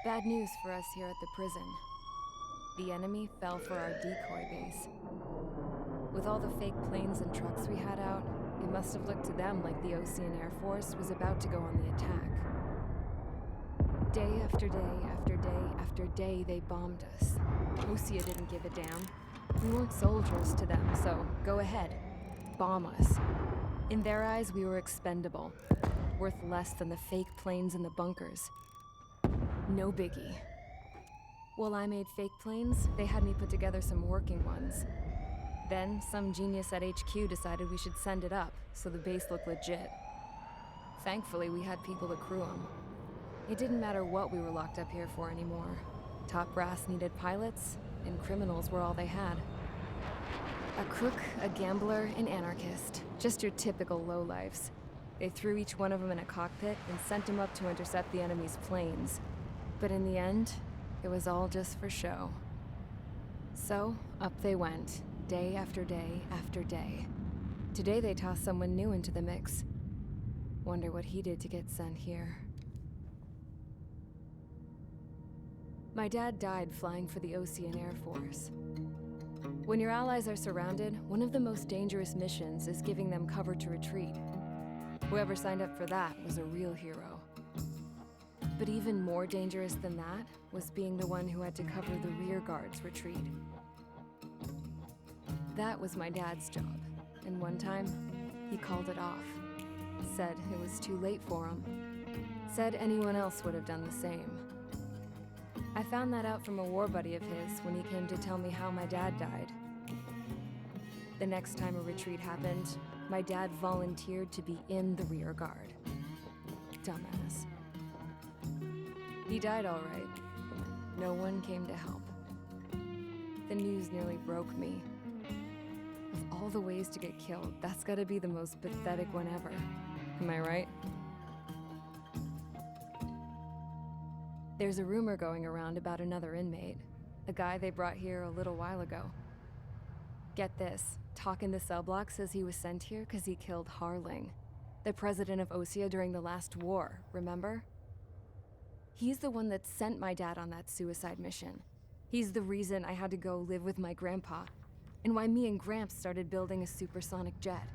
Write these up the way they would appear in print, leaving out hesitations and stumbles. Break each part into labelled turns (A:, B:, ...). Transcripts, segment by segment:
A: Bad news for us here at the prison. The enemy fell for our decoy base. With all the fake planes and trucks we had out, it must have looked to them like the Ocean Air Force was about to go on the attack. Day after day after day after day, they bombed us. Osea didn't give a damn. We weren't soldiers to them, so go ahead. Bomb us. In their eyes, we were expendable. Worth less than the fake planes in the bunkers. No biggie. While I made fake planes, they had me put together some working ones. Then, some genius at HQ decided we should send it up, so the base looked legit. Thankfully, we had people to crew them. It didn't matter what we were locked up here for anymore. Top brass needed pilots, and criminals were all they had. A crook, a gambler, an anarchist. Just your typical lowlifes. They threw each one of them in a cockpit and sent them up to intercept the enemy's planes. But in the end, it was all just for show. So, up they went, day after day after day. Today they tossed someone new into the mix. Wonder what he did to get sent here. My dad died flying for the Ocean Air Force. When your allies are surrounded, one of the most dangerous missions is giving them cover to retreat. Whoever signed up for that was a real hero. But even more dangerous than that was being the one who had to cover the rear guard's retreat. That was my dad's job, and one time, he called it off. Said it was too late for him. Said anyone else would have done the same. I found that out from a war buddy of his when he came to tell me how my dad died. The next time a retreat happened, my dad volunteered to be in the rear guard. Dumbass. He died all right. No one came to help. The news nearly broke me. Of all the ways to get killed, that's gotta be the most pathetic one ever. Am I right? There's a rumor going around about another inmate. A guy they brought here a little while ago. Get this, talk in the cell block says he was sent here because he killed Harling, the president of Osea during the last war, remember? He's the one that sent my dad on that suicide mission. He's the reason I had to go live with my grandpa, and why me and Gramps started building a supersonic jet.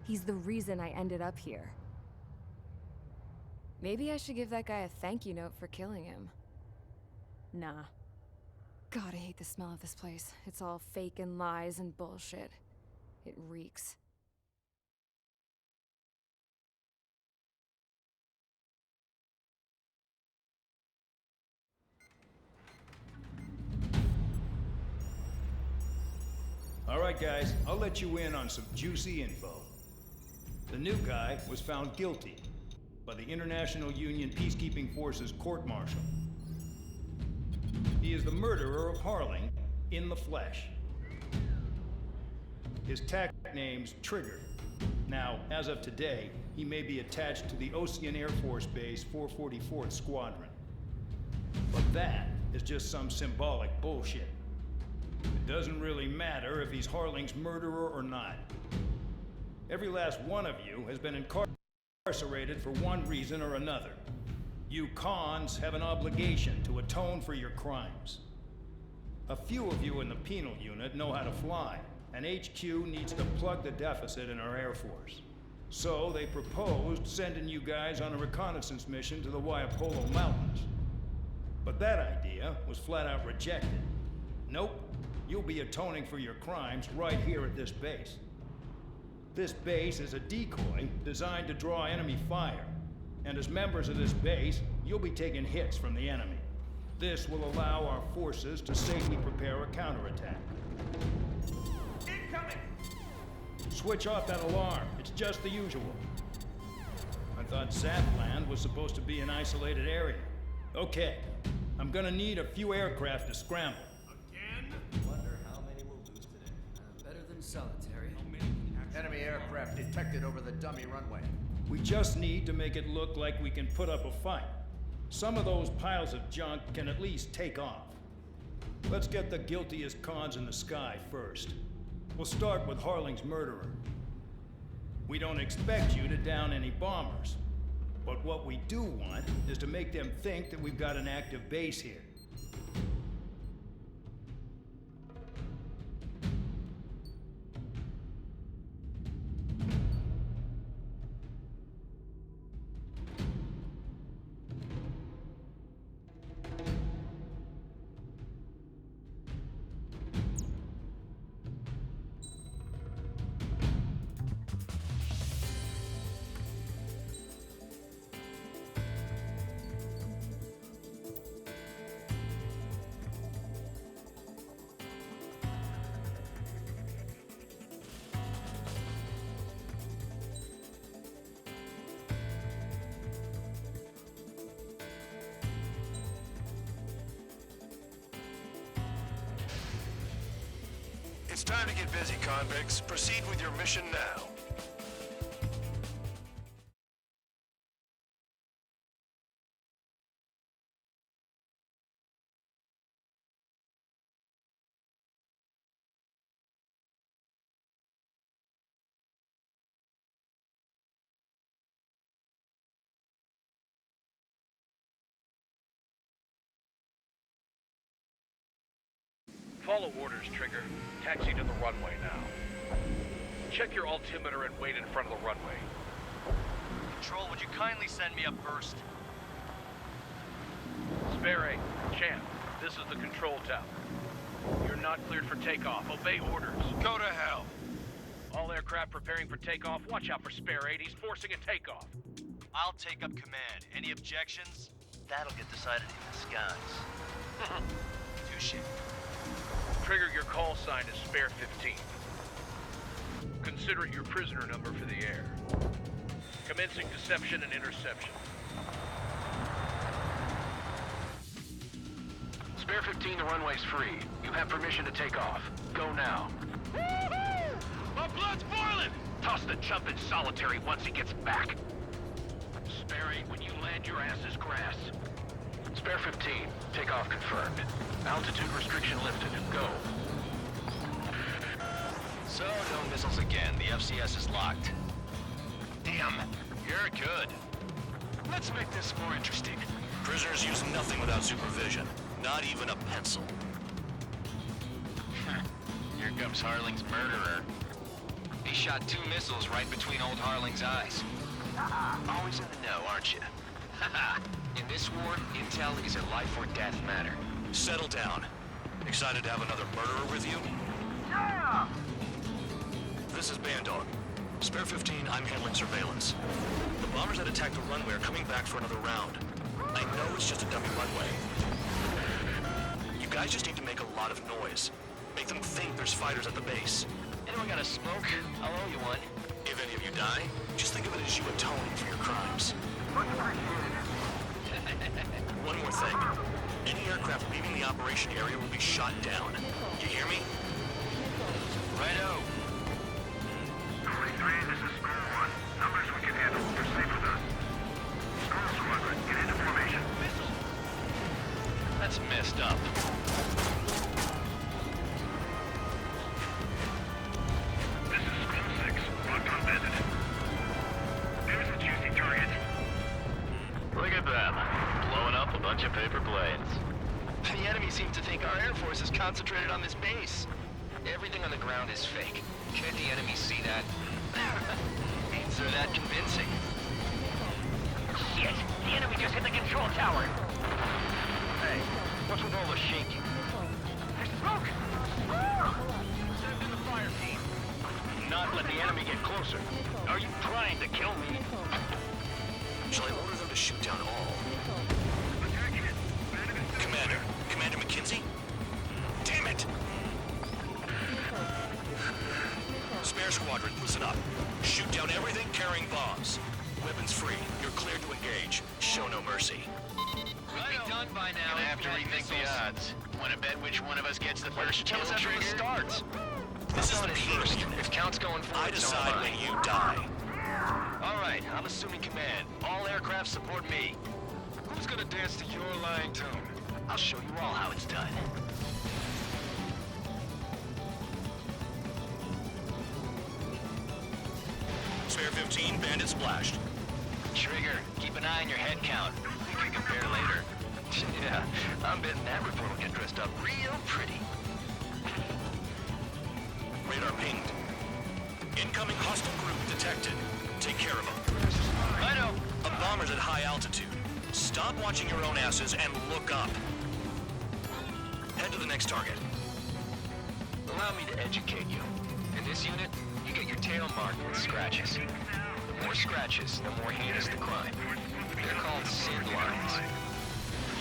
A: He's the reason I ended up here. Maybe I should give that guy a thank you note for killing him. Nah. God, I hate the smell of this place. It's all fake and lies and bullshit. It reeks.
B: All right, guys, I'll let you in on some juicy info. The new guy was found guilty by the International Union Peacekeeping Forces court-martial. He is the murderer of Harling in the flesh. His tag name's Trigger. Now, as of today, he may be attached to the Ocean Air Force Base 444th Squadron. But that is just some symbolic bullshit. It doesn't really matter if he's Harling's murderer or not. Every last one of you has been incarcerated for one reason or another. You cons have an obligation to atone for your crimes. A few of you in the penal unit know how to fly, and HQ needs to plug the deficit in our Air Force. So they proposed sending you guys on a reconnaissance mission to the Waiapolo Mountains. But that idea was flat out rejected. Nope, you'll be atoning for your crimes right here at this base. This base is a decoy designed to draw enemy fire. And as members of this base, you'll be taking hits from the enemy. This will allow our forces to safely prepare a counterattack.
C: Incoming!
B: Switch off that alarm. It's just the usual. I thought Zapland was supposed to be an isolated area. Okay, I'm gonna need a few aircraft to scramble.
C: Again?
D: Wonder how many we'll lose today. Better than solitary.
C: Enemy aircraft detected over the dummy runway.
B: We just need to make it look like we can put up a fight. Some of those piles of junk can at least take off. Let's get the guiltiest cons in the sky first. We'll start with Harling's murderer. We don't expect you to down any bombers. But what we do want is to make them think that we've got an active base here.
E: It's time to get busy, convicts. Proceed with your mission now.
F: Follow orders, Trigger. Taxi to the runway now. Check your altimeter and wait in front of the runway.
G: Control, would you kindly send me up first?
F: Spare 8, Champ, this is the control tower. You're not cleared for takeoff. Obey orders.
E: Go to hell.
F: All aircraft preparing for takeoff. Watch out for Spare 8. He's forcing a takeoff.
G: I'll take up command. Any objections? That'll get decided in the skies. Touche.
F: Trigger, your call sign is Spare 15. Consider it your prisoner number for the air. Commencing deception and interception.
H: Spare 15, the runway's free. You have permission to take off. Go now.
F: Woohoo! My blood's boiling!
H: Toss the chump in solitary once he gets back. Spare 8, when you land, your ass is grass. Spare 15, takeoff confirmed. Altitude restriction lifted. Go.
G: So, no missiles again. The FCS is locked.
H: Damn, you're good. Let's make this more interesting.
E: Prisoners use nothing without supervision. Not even a pencil.
G: Here comes Harling's murderer. He shot 2 missiles right between old Harling's eyes.
H: Always in the know, aren't you? In this war, intel is a life or death matter.
E: Settle down. Excited to have another murderer with you?
H: Yeah!
E: This is Bandog. Spare 15, I'm handling surveillance. The bombers that attacked the runway are coming back for another round. I know it's just a dummy runway. You guys just need to make a lot of noise. Make them think there's fighters at the base.
G: Anyone got a smoke? I'll owe you one.
E: If any of you die, just think of it as you atoning for your crimes. One more thing. Any aircraft leaving the operation area will be shot down. You hear me?
G: Righto.
H: 23, this is Squadron 1. Numbers we can handle. You're safe with us. Squadron, get into formation.
G: That's messed up.
H: This is Squad 6. Locked on bandit. There's a juicy target. Look at them. Blowing up a bunch of paper planes.
G: The enemy seems to think our Air Force is concentrated on this base. Everything on the ground is fake. Can't the enemy see that? Means they're that convincing.
H: Shit! The enemy just hit the control tower! Hey, what's with all the shaking? There's smoke! Send in the fire team. Not let the enemy get closer. Are you trying to kill me?
E: Shall I order them to shoot down all? Commander McKenzie? Damn it! Spare Squadron, listen up. Shoot down everything carrying bombs. Weapons free. You're cleared to engage. Show no mercy.
G: We'll be done by now.
H: Gonna have to rethink the odds. Wanna bet which one of us gets the first kill
G: Tell us after
H: trigger?
G: the start.
E: This is the first unit.
G: If count's going forward,
E: I decide
G: so am
E: when you die.
G: All right, I'm assuming command. All aircraft support me.
H: Who's gonna dance to your line tune?
G: I'll show you all how it's done.
E: Spare 15, bandit splashed.
G: Trigger, keep an eye on your head count. We can compare later. Yeah, I'm betting that report will get dressed up real pretty.
E: Radar pinged. Incoming hostile group detected. Take care of them.
G: I know.
E: A bomber's at high altitude. Stop watching your own asses and look up. Head to the next target.
G: Allow me to educate you. In this unit, you get your tail marked with scratches. The more scratches, the more heinous the crime. They're called SID lines.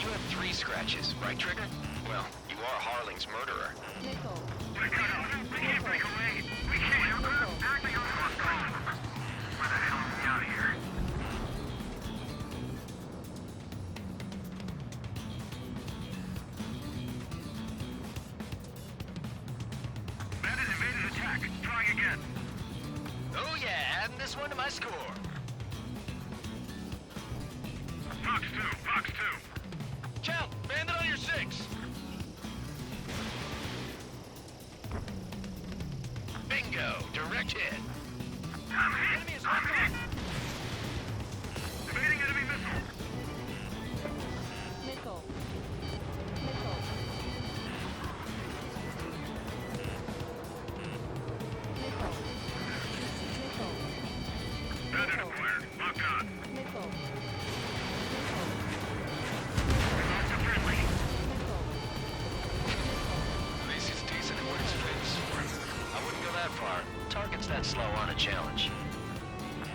G: You have 3 scratches, right, Trigger? Well, you are Harling's murderer.
A: Nickel.
H: We can't break away. We can't. Acting on hostile. Where the hell are we out of here? Bandit invaded attack. Trying again.
G: Oh yeah, adding this one to my score.
H: Fox 2. Fox 2.
G: Count, bandit on your 6. Bingo, direct hit. Enemy is on top.
H: Evading enemy missile.
A: Nickel. Nickel. Nickel. Nickel.
H: Bandit acquired. Locked on.
A: Nickel.
H: Locked to friendly.
G: At least he's decent at what he's famous for. I wouldn't go that far. Targets that slow on a challenge.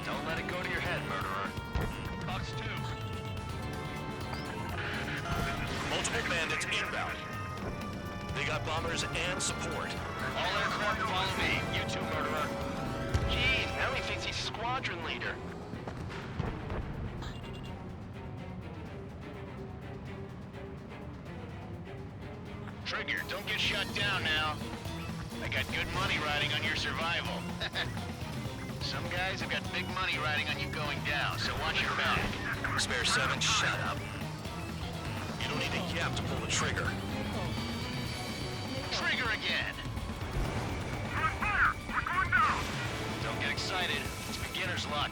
G: Don't let it go to your head, murderer.
H: Fox 2.
E: Multiple bandits inbound. They got bombers and support.
G: All aircraft follow me. You too, murderer. Geez, now he thinks he's squadron leader. Trigger, don't get shut down now. I got good money riding on your survival. Some guys have got big money riding on you going down, so watch your back.
E: Spare 7, shut up. You don't need a yap to pull the trigger.
G: Trigger again.
H: We're on fire. We're going down.
G: Don't get excited. It's beginner's luck.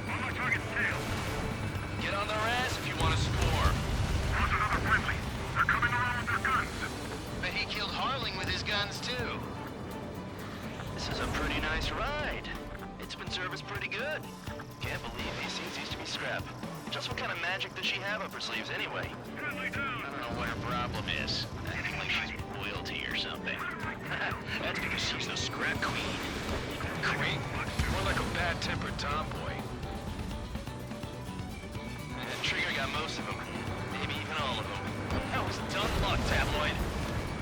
H: On my target's tail.
G: Get on their ass if you want to score.
H: Lost another friendly. They're coming around with their guns.
G: Bet he killed Harling with his guns, too. This is a pretty nice ride. It's been serviced pretty good. Can't believe these seats used to be scrap. Just what kind of magic does she have up her sleeves, anyway?
H: Friendly
G: I
H: down.
G: don't know what her problem is. Acting like she's royalty or something. That's because she's the scrap queen. Queen? More like a bad-tempered tomboy. Trigger got most of them. Maybe even all of them. That was dumb luck, tabloid.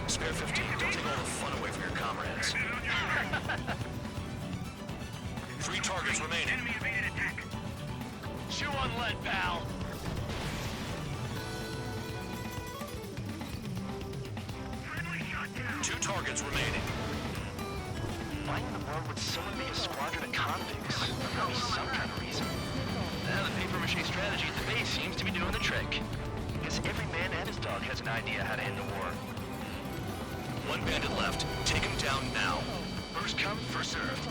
E: Spare 15, don't take all the fun away from your comrades. 3 targets remaining.
H: Enemy evaded attack.
G: Chew on lead, pal.
H: Friendly shot down.
E: 2 targets remaining.
G: Why in the world would someone be a squadron of convicts? There must be some kind of reason. The paper-mache strategy at the base seems to be doing the trick. Guess every man and his dog has an idea how to end the war.
E: 1 bandit left. Take him down now.
G: First come, first served.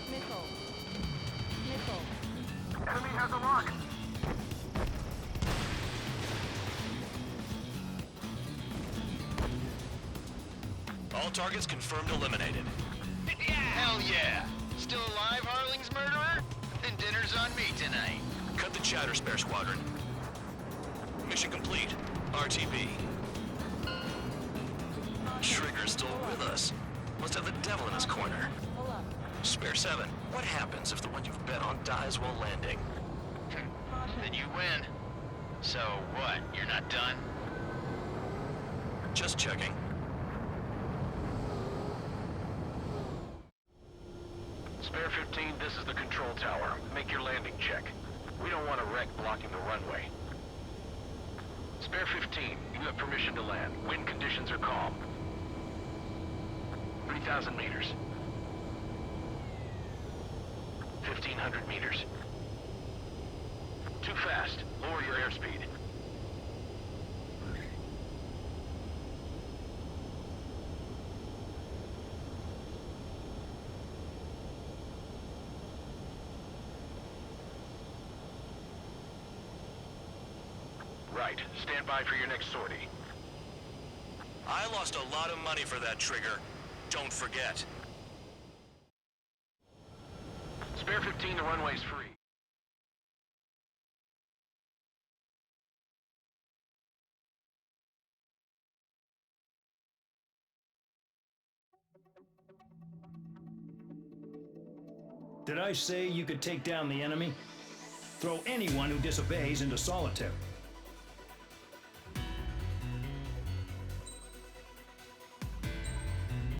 A: Nickel. Nickel.
H: Enemy has a lock.
E: All targets confirmed eliminated.
G: Hell yeah! Still alive, Harling's murderer? Then dinner's on me tonight.
E: Cut the chatter, Spare Squadron. Mission complete. RTB. Trigger's still with us. Must have the devil in his corner.
A: Pull up.
E: Spare 7, what happens if the one you've bet on dies while landing?
G: Then you win. So what, you're not done?
E: Just checking.
F: Spare 15, this is the control tower. Make your landing check. We don't want a wreck blocking the runway. Spare 15, you have permission to land. Wind conditions are calm. 3,000 meters. 1,500 meters. Too fast. Lower your airspeed. right. Stand by for your next sortie.
E: I lost a lot of money for that trigger. Don't forget.
F: Spare 15, the runway's free.
B: Did I say you could take down the enemy? Throw anyone who disobeys into solitary.